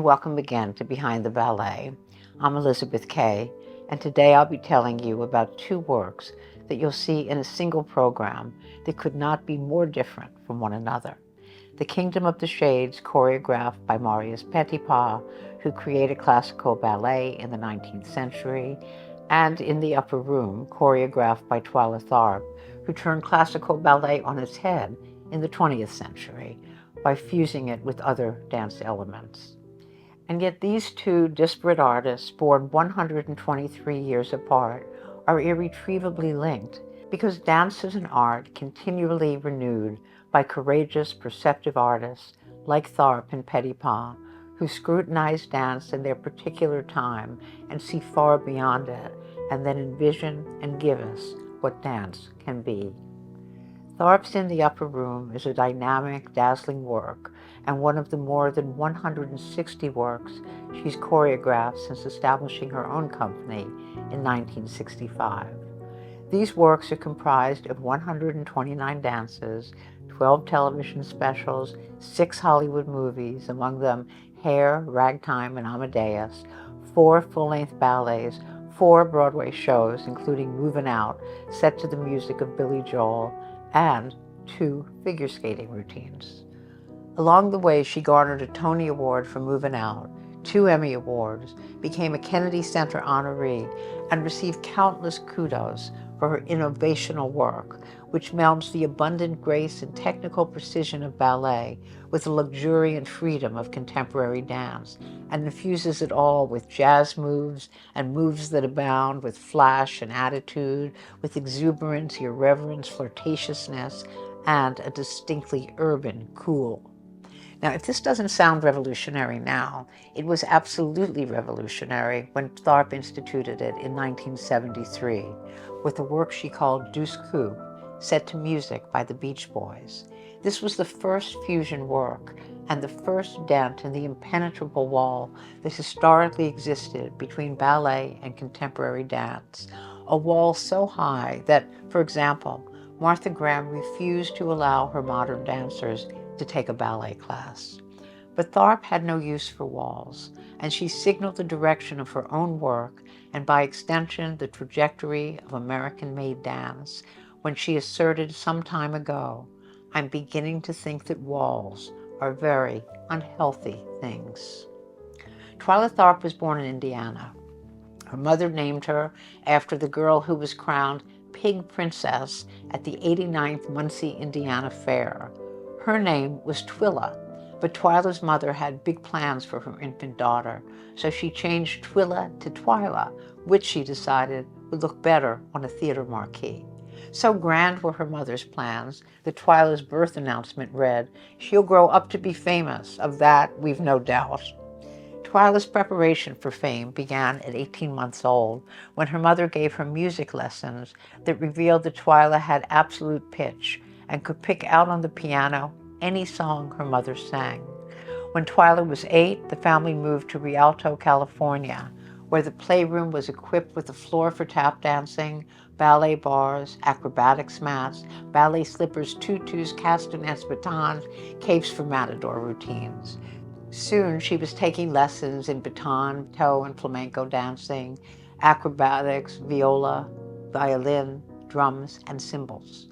welcome again to Behind the Ballet. I'm Elizabeth Kaye, and today I'll be telling you about two works that you'll see in a single program that could not be more different from one another. The Kingdom of the Shades, choreographed by Marius Petipa, who created classical ballet in the 19th century, and In the Upper Room, choreographed by Twila Tharp, who turned classical ballet on its head in the 20th century by fusing it with other dance elements. And yet these two disparate artists, born 123 years apart, are irretrievably linked because dance is an art continually renewed by courageous, perceptive artists like Tharp and Petipa, who scrutinize dance in their particular time and see far beyond it, and then envision and give us what dance can be. Tharp's In the Upper Room is a dynamic, dazzling work, and one of the more than 160 works she's choreographed since establishing her own company in 1965. These works are comprised of 129 dances, 12 television specials, 6 Hollywood movies, among them Hair, Ragtime, and Amadeus, 4 full-length ballets, 4 Broadway shows, including Movin' Out, set to the music of Billy Joel, and 2 figure skating routines. Along the way, she garnered a Tony Award for Movin' Out, 2 Emmy Awards, became a Kennedy Center honoree, and received countless kudos for her innovational work, which melds the abundant grace and technical precision of ballet with the luxuriant freedom of contemporary dance, and infuses it all with jazz moves and moves that abound with flash and attitude, with exuberance, irreverence, flirtatiousness, and a distinctly urban cool. Now, if this doesn't sound revolutionary now, it was absolutely revolutionary when Tharp instituted it in 1973 with a work she called Deuce Coupe, set to music by the Beach Boys. This was the first fusion work and the first dent in the impenetrable wall that historically existed between ballet and contemporary dance, a wall so high that, for example, Martha Graham refused to allow her modern dancers to take a ballet class. But Tharp had no use for walls, and she signaled the direction of her own work and by extension the trajectory of American-made dance when she asserted some time ago, "I'm beginning to think that walls are very unhealthy things." Twila Tharp was born in Indiana. Her mother named her after the girl who was crowned Pig Princess at the 89th Muncie, Indiana Fair. Her name was Twyla, but Twyla's mother had big plans for her infant daughter, so she changed Twyla to Twyla, which she decided would look better on a theater marquee. So grand were her mother's plans that Twyla's birth announcement read, "She'll grow up to be famous, of that we've no doubt." Twyla's preparation for fame began at 18 months old, when her mother gave her music lessons that revealed that Twyla had absolute pitch and could pick out on the piano any song her mother sang. When Twyla was 8, the family moved to Rialto, California, where the playroom was equipped with a floor for tap dancing, ballet bars, acrobatics mats, ballet slippers, tutus, castanets, batons, capes for matador routines. Soon she was taking lessons in baton, toe, and flamenco dancing, acrobatics, viola, violin, drums, and cymbals.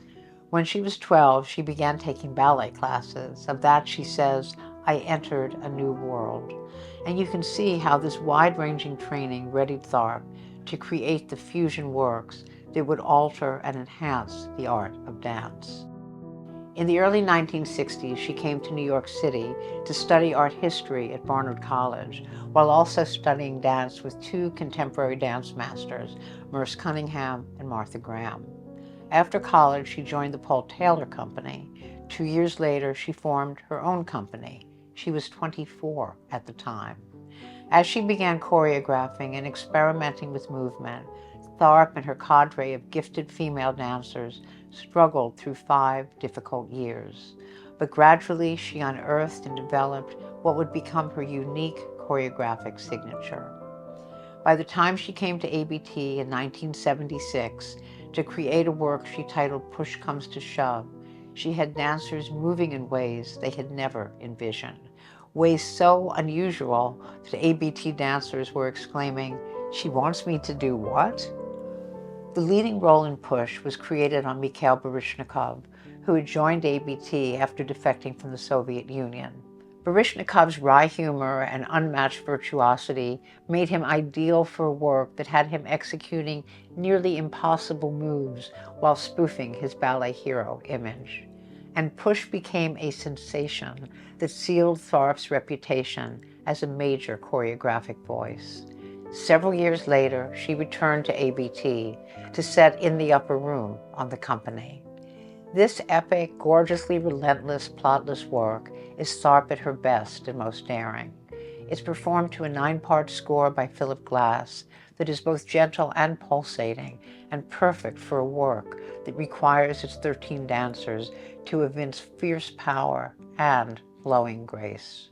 When she was 12, she began taking ballet classes. Of that, she says, "I entered a new world." And you can see how this wide-ranging training readied Tharp to create the fusion works that would alter and enhance the art of dance. In the early 1960s, she came to New York City to study art history at Barnard College, while also studying dance with 2 contemporary dance masters, Merce Cunningham and Martha Graham. After college, she joined the Paul Taylor Company. 2 years later, she formed her own company. She was 24 at the time. As she began choreographing and experimenting with movement, Tharp and her cadre of gifted female dancers struggled through 5 difficult years. But gradually, she unearthed and developed what would become her unique choreographic signature. By the time she came to ABT in 1976 to create a work she titled Push Comes to Shove, she had dancers moving in ways they had never envisioned. ways so unusual that ABT dancers were exclaiming, "She wants me to do what?" The leading role in Push was created on Mikhail Baryshnikov, who had joined ABT after defecting from the Soviet Union. Baryshnikov's wry humor and unmatched virtuosity made him ideal for work that had him executing nearly impossible moves while spoofing his ballet hero image. And Push became a sensation that sealed Tharp's reputation as a major choreographic voice. Several years later, she returned to ABT to set In the Upper Room on the company. This epic, gorgeously relentless, plotless work is Tharp at her best and most daring. It's performed to a 9-part score by Philip Glass that is both gentle and pulsating and perfect for a work that requires its 13 dancers to evince fierce power and flowing grace.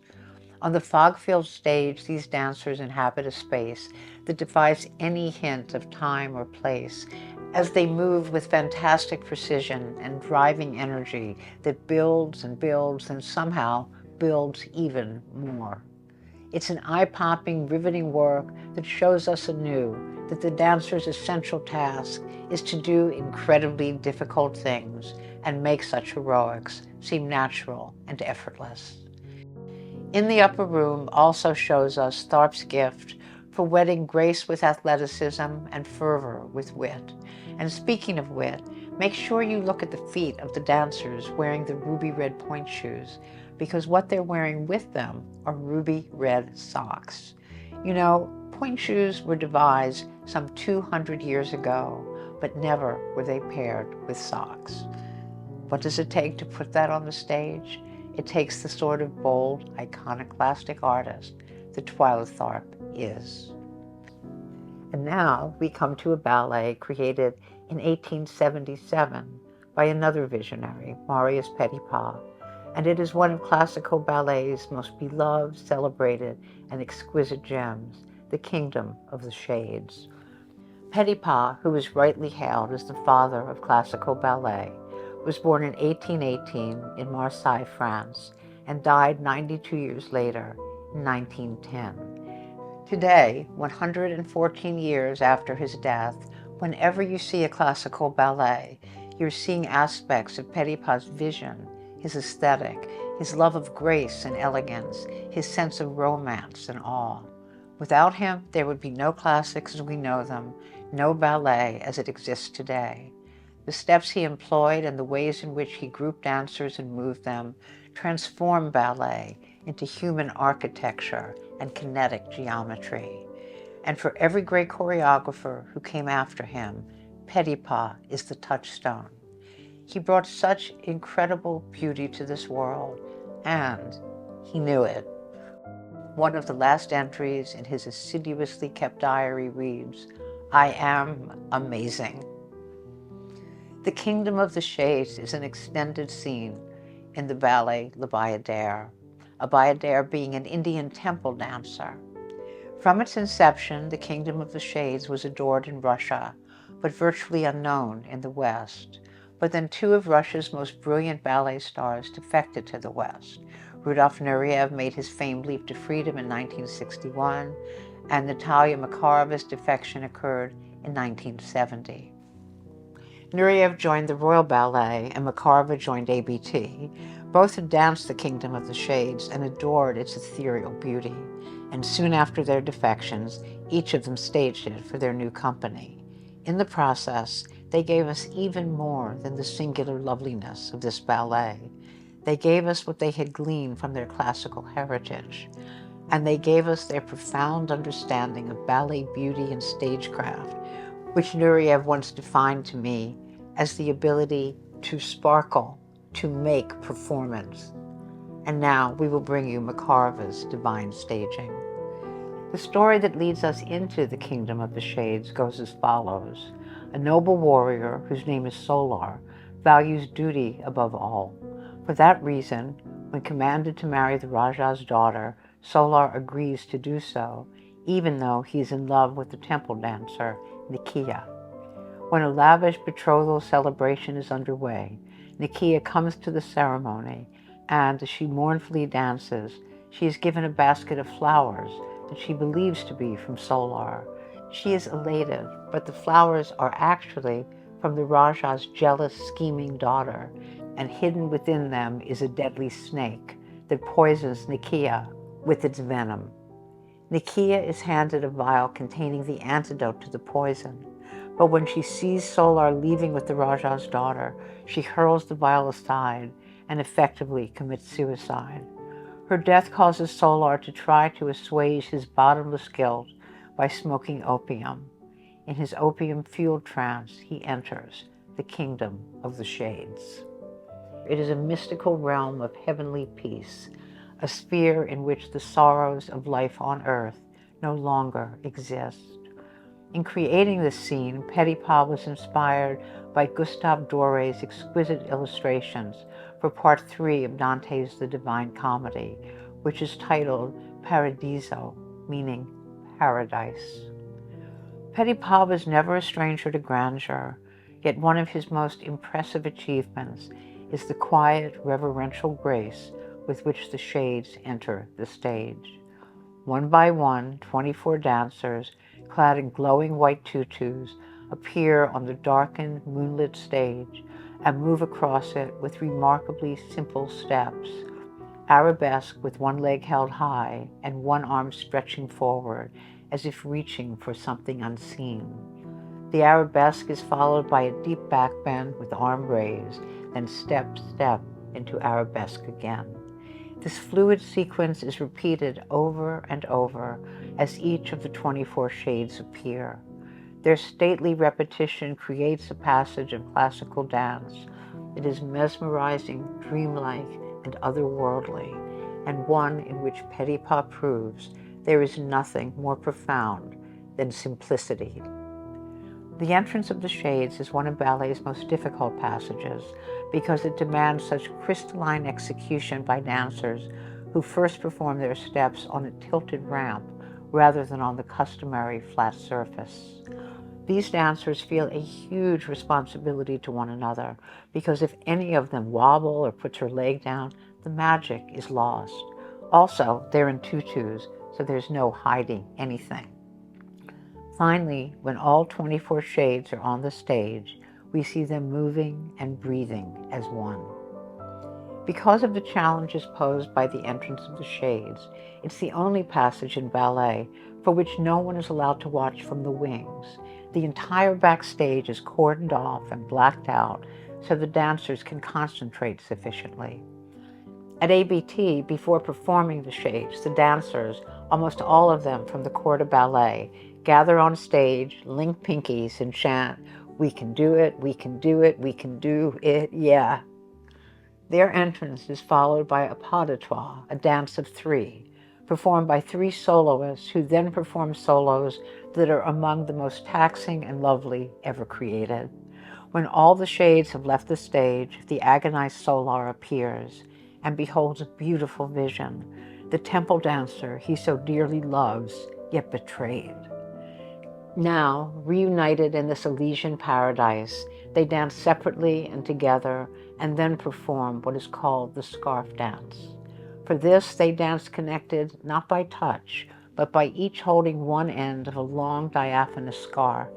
On the fog-filled stage, these dancers inhabit a space that defies any hint of time or place as they move with fantastic precision and driving energy that builds and builds and somehow builds even more. It's an eye-popping, riveting work that shows us anew that the dancer's essential task is to do incredibly difficult things and make such heroics seem natural and effortless. In the Upper Room also shows us Tharp's gift for wedding grace with athleticism and fervor with wit. And speaking of wit, make sure you look at the feet of the dancers wearing the ruby red pointe shoes, because what they're wearing with them are ruby red socks. You know, pointe shoes were devised some 200 years ago, but never were they paired with socks. What does it take to put that on the stage? It takes the sort of bold, iconoclastic artist that Twila Tharp is. And now we come to a ballet created in 1877 by another visionary, Marius Petipa, and it is one of classical ballet's most beloved, celebrated, and exquisite gems, the Kingdom of the Shades. Petipa, who is rightly hailed as the father of classical ballet, was born in 1818 in Marseille, France, and died 92 years later in 1910. Today, 114 years after his death, whenever you see a classical ballet, you're seeing aspects of Petipa's vision, his aesthetic, his love of grace and elegance, his sense of romance and awe. Without him, there would be no classics as we know them, no ballet as it exists today. The steps he employed and the ways in which he grouped dancers and moved them transformed ballet into human architecture and kinetic geometry. And for every great choreographer who came after him, Petipa is the touchstone. He brought such incredible beauty to this world, and he knew it. One of the last entries in his assiduously kept diary reads, "I am amazing." The Kingdom of the Shades is an extended scene in the ballet La Bayadere, a Bayadere being an Indian temple dancer. From its inception, the Kingdom of the Shades was adored in Russia, but virtually unknown in the West. But then 2 of Russia's most brilliant ballet stars defected to the West. Rudolf Nureyev made his famed leap to freedom in 1961, and Natalia Makarova's defection occurred in 1970. Nureyev joined the Royal Ballet and Makarova joined ABT. Both had danced the Kingdom of the Shades and adored its ethereal beauty. And soon after their defections, each of them staged it for their new company. In the process, they gave us even more than the singular loveliness of this ballet. They gave us what they had gleaned from their classical heritage. And they gave us their profound understanding of ballet beauty and stagecraft, which Nureyev once defined to me as the ability to sparkle, to make performance. And now we will bring you Makarova's divine staging. The story that leads us into the Kingdom of the Shades goes as follows. A noble warrior, whose name is Solar, values duty above all. For that reason, when commanded to marry the Raja's daughter, Solar agrees to do so, even though he is in love with the temple dancer, Nikia. When a lavish betrothal celebration is underway, Nikia comes to the ceremony, and as she mournfully dances, She is given a basket of flowers that she believes to be from Solar. She is elated, but the flowers are actually from the Raja's jealous, scheming daughter, and hidden within them is a deadly snake that poisons Nikia with its venom. Nikia is handed a vial containing the antidote to the poison, but when she sees Solar leaving with the Raja's daughter, she hurls the vial aside and effectively commits suicide. Her death causes Solar to try to assuage his bottomless guilt by smoking opium. In his opium-fueled trance, he enters the kingdom of the shades. It is a mystical realm of heavenly peace, a sphere in which the sorrows of life on earth no longer exist. In creating this scene, Petipa was inspired by Gustave Doré's exquisite illustrations for Part 3 of Dante's The Divine Comedy, which is titled Paradiso, meaning paradise. Petipa was never a stranger to grandeur, yet one of his most impressive achievements is the quiet, reverential grace with which the shades enter the stage. One by one, 24 dancers, clad in glowing white tutus, appear on the darkened, moonlit stage and move across it with remarkably simple steps, arabesque with one leg held high and one arm stretching forward as if reaching for something unseen. The arabesque is followed by a deep back bend with arm raised, then step, step into arabesque again. This fluid sequence is repeated over and over as each of the 24 shades appear. Their stately repetition creates a passage of classical dance. It is mesmerizing, dreamlike, and otherworldly, and one in which Petipa proves there is nothing more profound than simplicity. The entrance of the shades is one of ballet's most difficult passages because it demands such crystalline execution by dancers who first perform their steps on a tilted ramp rather than on the customary flat surface. These dancers feel a huge responsibility to one another because if any of them wobble or puts her leg down, the magic is lost. Also, they're in tutus, so there's no hiding anything. Finally, when all 24 shades are on the stage, we see them moving and breathing as one. Because of the challenges posed by the entrance of the shades, it's the only passage in ballet for which no one is allowed to watch from the wings. The entire backstage is cordoned off and blacked out so the dancers can concentrate sufficiently. At ABT, before performing the shades, the dancers, almost all of them from the corps de ballet, gather on stage, link pinkies, and chant, "We can do it, we can do it, we can do it, yeah." Their entrance is followed by a pas de trois, a dance of three, performed by 3 soloists who then perform solos that are among the most taxing and lovely ever created. When all the shades have left the stage, the agonized Solar appears and beholds a beautiful vision, the temple dancer he so dearly loves, yet betrayed. Now, reunited in this Elysian paradise, they dance separately and together and then perform what is called the scarf dance. For this, they dance connected not by touch, but by each holding one end of a long diaphanous scarf.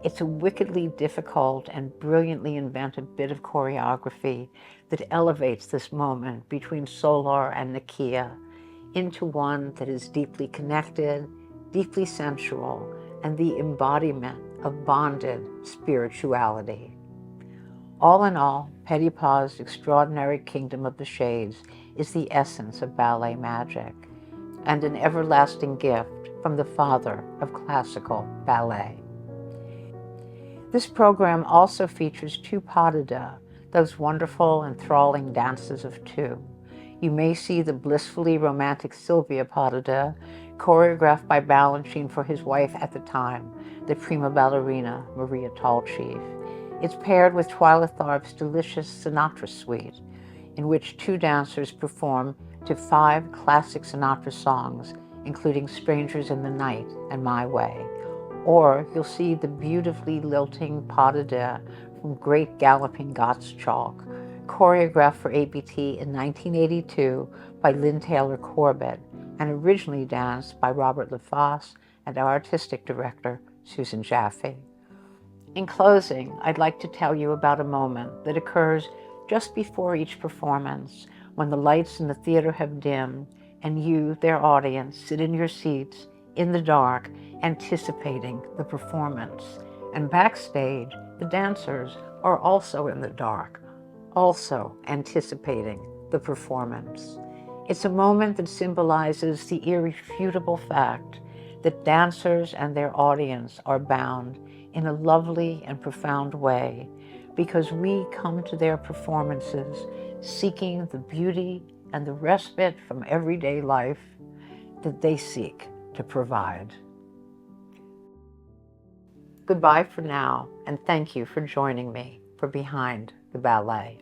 It's a wickedly difficult and brilliantly invented bit of choreography that elevates this moment between Solar and Nikia into one that is deeply connected, deeply sensual, and the embodiment of bonded spirituality. All in all, Petipa's extraordinary kingdom of the shades is the essence of ballet magic and an everlasting gift from the father of classical ballet. This program also features 2 pas de deux, those wonderful, enthralling dances of 2. You may see the blissfully romantic Sylvia pas de deux, choreographed by Balanchine for his wife at the time, the prima ballerina Maria Tallchief. It's paired with Twila Tharp's delicious Sinatra suite, in which 2 dancers perform to 5 classic Sinatra songs, including Strangers in the Night and My Way. Or you'll see the beautifully lilting pas de deux from Great Galloping Gottschalk, choreographed for APT in 1982 by Lynn Taylor Corbett and originally danced by Robert LaFosse and our artistic director, Susan Jaffe. In closing, I'd like to tell you about a moment that occurs just before each performance, when the lights in the theater have dimmed and you, their audience, sit in your seats in the dark, anticipating the performance. And backstage, the dancers are also in the dark, also anticipating the performance. It's a moment that symbolizes the irrefutable fact that dancers and their audience are bound in a lovely and profound way, because we come to their performances seeking the beauty and the respite from everyday life that they seek to provide. Goodbye for now, and thank you for joining me for Behind the Ballet.